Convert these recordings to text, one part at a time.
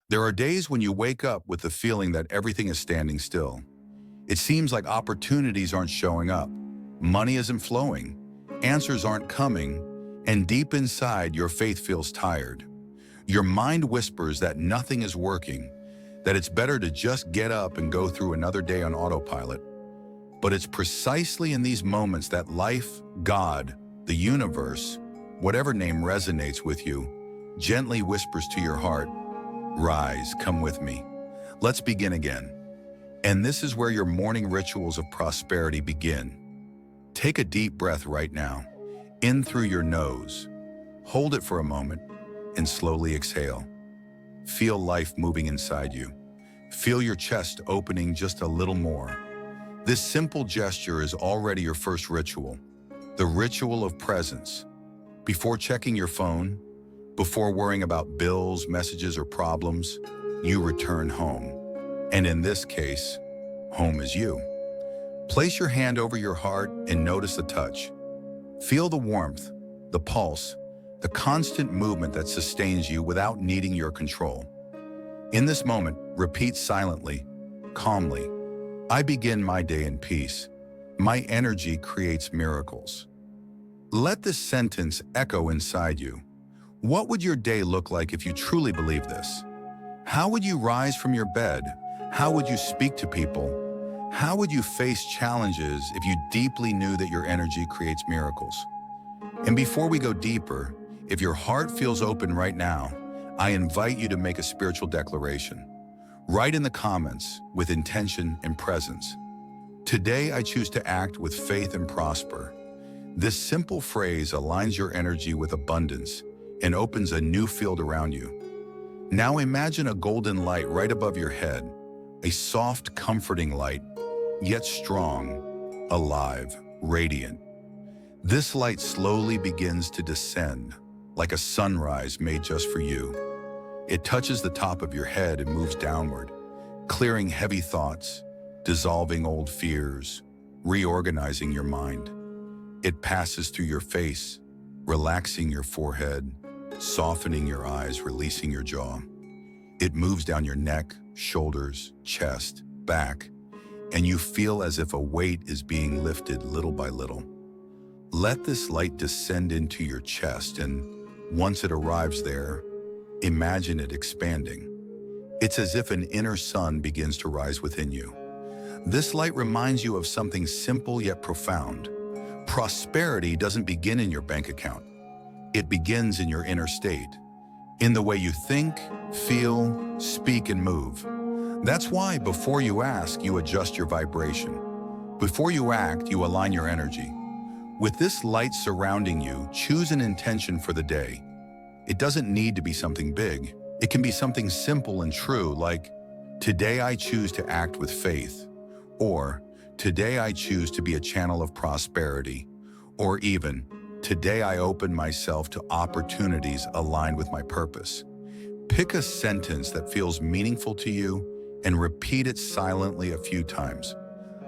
There are days when you wake up with the feeling that everything is standing still. It seems like opportunities aren't showing up, money isn't flowing, answers aren't coming, and deep inside your faith feels tired. Your mind whispers that nothing is working, that it's better to just get up and go through another day on autopilot. But it's precisely in these moments that life, God, the universe, whatever name resonates with you, gently whispers to your heart, "Rise, come with me. Let's begin again." And this is where your morning rituals of prosperity begin. Take a deep breath right now, in through your nose. Hold it for a moment and slowly exhale. Feel life moving inside you. Feel your chest opening just a little more. This simple gesture is already your first ritual, the ritual of presence. Before checking your phone, before worrying about bills, messages, or problems, you return home. And in this case, home is you. Place your hand over your heart and notice the touch. Feel the warmth, the pulse, the constant movement that sustains you without needing your control. In this moment, repeat silently, calmly, "I begin my day in peace. My energy creates miracles." Let this sentence echo inside you. What would your day look like if you truly believed this? How would you rise from your bed? How would you speak to people? How would you face challenges if you deeply knew that your energy creates miracles? And before we go deeper, if your heart feels open right now, I invite you to make a spiritual declaration. Write in the comments with intention and presence. "Today I choose to act with faith and prosper." This simple phrase aligns your energy with abundance and opens a new field around you. Now imagine a golden light right above your head, a soft, comforting light, yet strong, alive, radiant. This light slowly begins to descend, like a sunrise made just for you. It touches the top of your head and moves downward, clearing heavy thoughts, dissolving old fears, reorganizing your mind. It passes through your face, relaxing your forehead, softening your eyes, releasing your jaw. It moves down your neck, shoulders, chest, back, and you feel as if a weight is being lifted little by little. Let this light descend into your chest, and once it arrives there, imagine it expanding. It's as if an inner sun begins to rise within you. This light reminds you of something simple yet profound. Prosperity doesn't begin in your bank account. It begins in your inner state, in the way you think, feel, speak, and move. That's why before you ask, you adjust your vibration. Before you act, you align your energy. With this light surrounding you, choose an intention for the day. It doesn't need to be something big. It can be something simple and true, like, "Today I choose to act with faith," or "Today I choose to be a channel of prosperity," or even, "Today I open myself to opportunities aligned with my purpose." Pick a sentence that feels meaningful to you and repeat it silently a few times,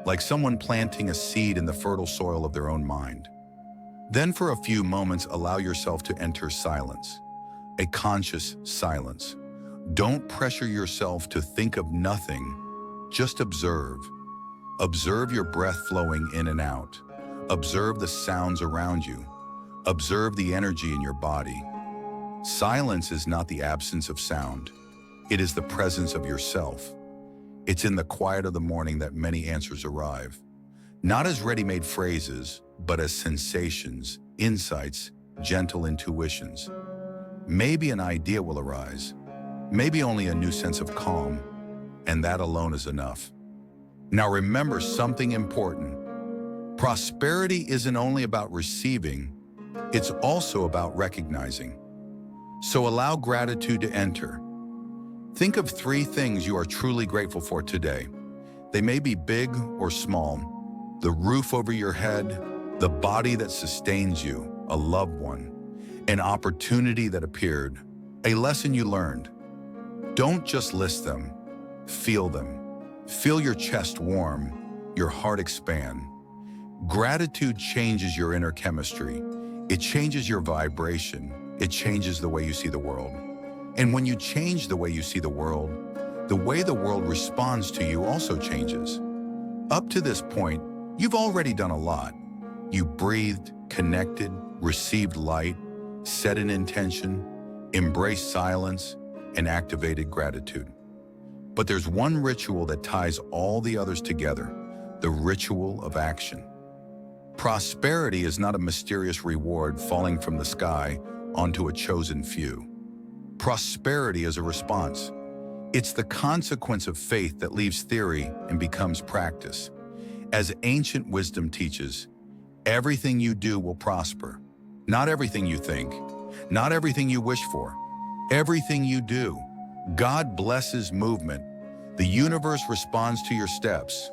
like someone planting a seed in the fertile soil of their own mind. Then for a few moments, allow yourself to enter silence, a conscious silence. Don't pressure yourself to think of nothing, just observe. Observe your breath flowing in and out. Observe the sounds around you. Observe the energy in your body. Silence is not the absence of sound. It is the presence of yourself. It's in the quiet of the morning that many answers arrive, not as ready-made phrases, but as sensations, insights, gentle intuitions. Maybe an idea will arise, maybe only a new sense of calm, and that alone is enough. Now remember something important. Prosperity isn't only about receiving, it's also about recognizing. So allow gratitude to enter. Think of 3 things you are truly grateful for today. They may be big or small. The roof over your head, the body that sustains you, a loved one, an opportunity that appeared, a lesson you learned. Don't just list them, feel them. Feel your chest warm, your heart expand. Gratitude changes your inner chemistry. It changes your vibration. It changes the way you see the world. And when you change the way you see the world responds to you also changes. Up to this point, you've already done a lot. You breathed, connected, received light, set an intention, embraced silence, and activated gratitude. But there's one ritual that ties all the others together, the ritual of action. Prosperity is not a mysterious reward falling from the sky onto a chosen few. Prosperity is a response. It's the consequence of faith that leaves theory and becomes practice. As ancient wisdom teaches, everything you do will prosper. Not everything you think, not everything you wish for, everything you do. God blesses movement. The universe responds to your steps.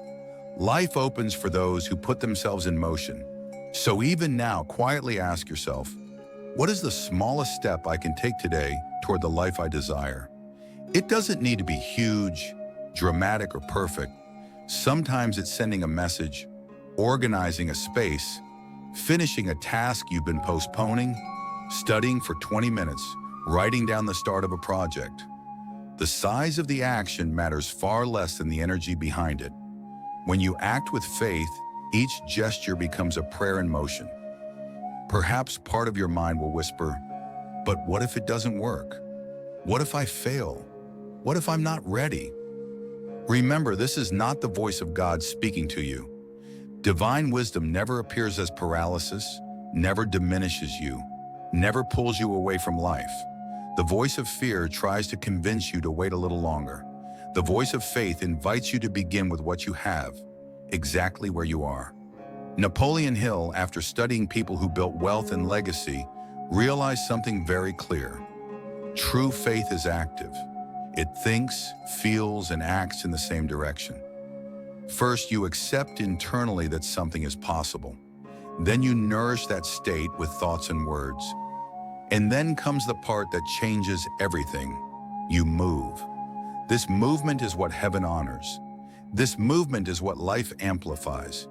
Life opens for those who put themselves in motion. So even now, quietly ask yourself, what is the smallest step I can take today toward the life I desire? It doesn't need to be huge, dramatic, or perfect. Sometimes it's sending a message, organizing a space, finishing a task you've been postponing, studying for 20 minutes, writing down the start of a project. The size of the action matters far less than the energy behind it. When you act with faith, each gesture becomes a prayer in motion. Perhaps part of your mind will whisper, but what if it doesn't work? What if I fail? What if I'm not ready? Remember, this is not the voice of God speaking to you. Divine wisdom never appears as paralysis, never diminishes you, never pulls you away from life. The voice of fear tries to convince you to wait a little longer. The voice of faith invites you to begin with what you have, exactly where you are. Napoleon Hill, after studying people who built wealth and legacy, realized something very clear. True faith is active. It thinks, feels, and acts in the same direction. First, you accept internally that something is possible. Then you nourish that state with thoughts and words. And then comes the part that changes everything. You move. This movement is what heaven honors. This movement is what life amplifies.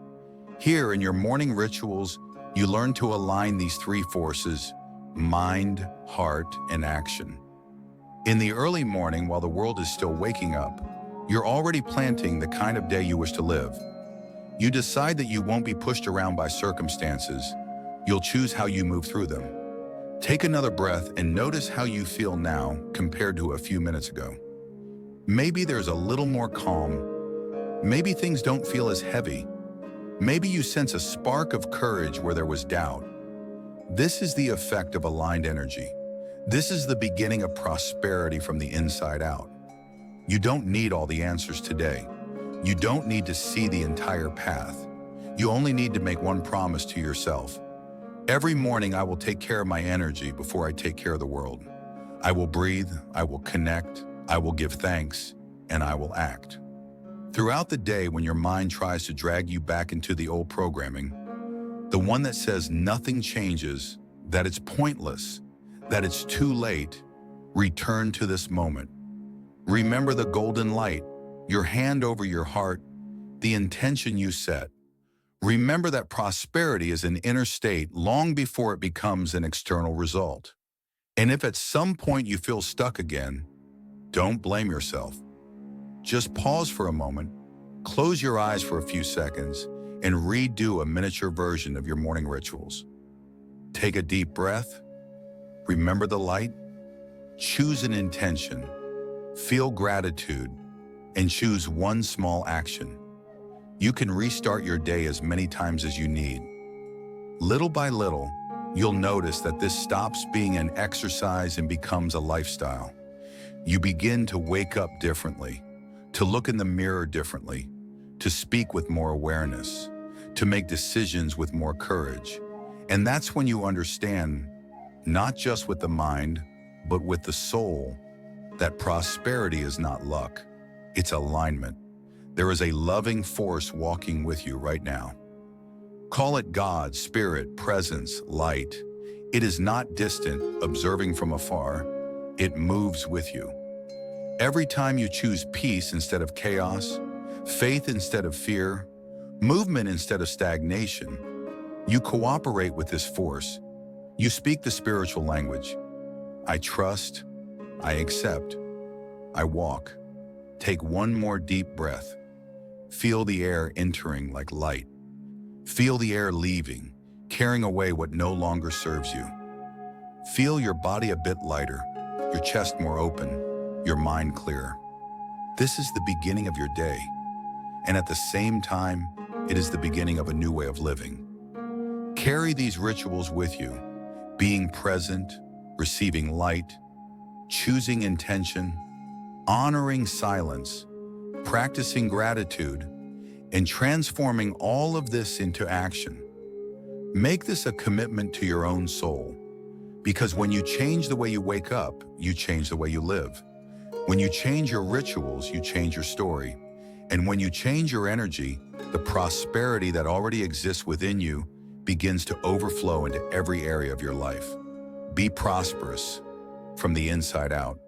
Here in your morning rituals, you learn to align these three forces: mind, heart, and action. In the early morning, while the world is still waking up, you're already planting the kind of day you wish to live. You decide that you won't be pushed around by circumstances. You'll choose how you move through them. Take another breath and notice how you feel now compared to a few minutes ago. Maybe there's a little more calm. Maybe things don't feel as heavy. Maybe you sense a spark of courage where there was doubt. This is the effect of aligned energy. This is the beginning of prosperity from the inside out. You don't need all the answers today. You don't need to see the entire path. You only need to make one promise to yourself. Every morning I will take care of my energy before I take care of the world. I will breathe, I will connect, I will give thanks, and I will act. Throughout the day, when your mind tries to drag you back into the old programming, the one that says nothing changes, that it's pointless, that it's too late, return to this moment. Remember the golden light, your hand over your heart, the intention you set. Remember that prosperity is an inner state long before it becomes an external result. And if at some point you feel stuck again, don't blame yourself. Just pause for a moment, close your eyes for a few seconds, and redo a miniature version of your morning rituals. Take a deep breath, remember the light, choose an intention, feel gratitude, and choose one small action. You can restart your day as many times as you need. Little by little, you'll notice that this stops being an exercise and becomes a lifestyle. You begin to wake up differently, to look in the mirror differently, to speak with more awareness, to make decisions with more courage. And that's when you understand, not just with the mind, but with the soul, that prosperity is not luck, it's alignment. There is a loving force walking with you right now. Call it God, spirit, presence, light. It is not distant, observing from afar. It moves with you. Every time you choose peace instead of chaos, faith instead of fear, movement instead of stagnation, you cooperate with this force. You speak the spiritual language. I trust, I accept. I walk. Take one more deep breath. Feel the air entering like light. Feel the air leaving, carrying away what no longer serves you. Feel your body a bit lighter, your chest more open, your mind clearer. This is the beginning of your day, and at the same time, it is the beginning of a new way of living. Carry these rituals with you, being present, receiving light, choosing intention, honoring silence, practicing gratitude, and transforming all of this into action. Make this a commitment to your own soul, because when you change the way you wake up, you change the way you live. When you change your rituals, you change your story. And when you change your energy, the prosperity that already exists within you begins to overflow into every area of your life. Be prosperous from the inside out.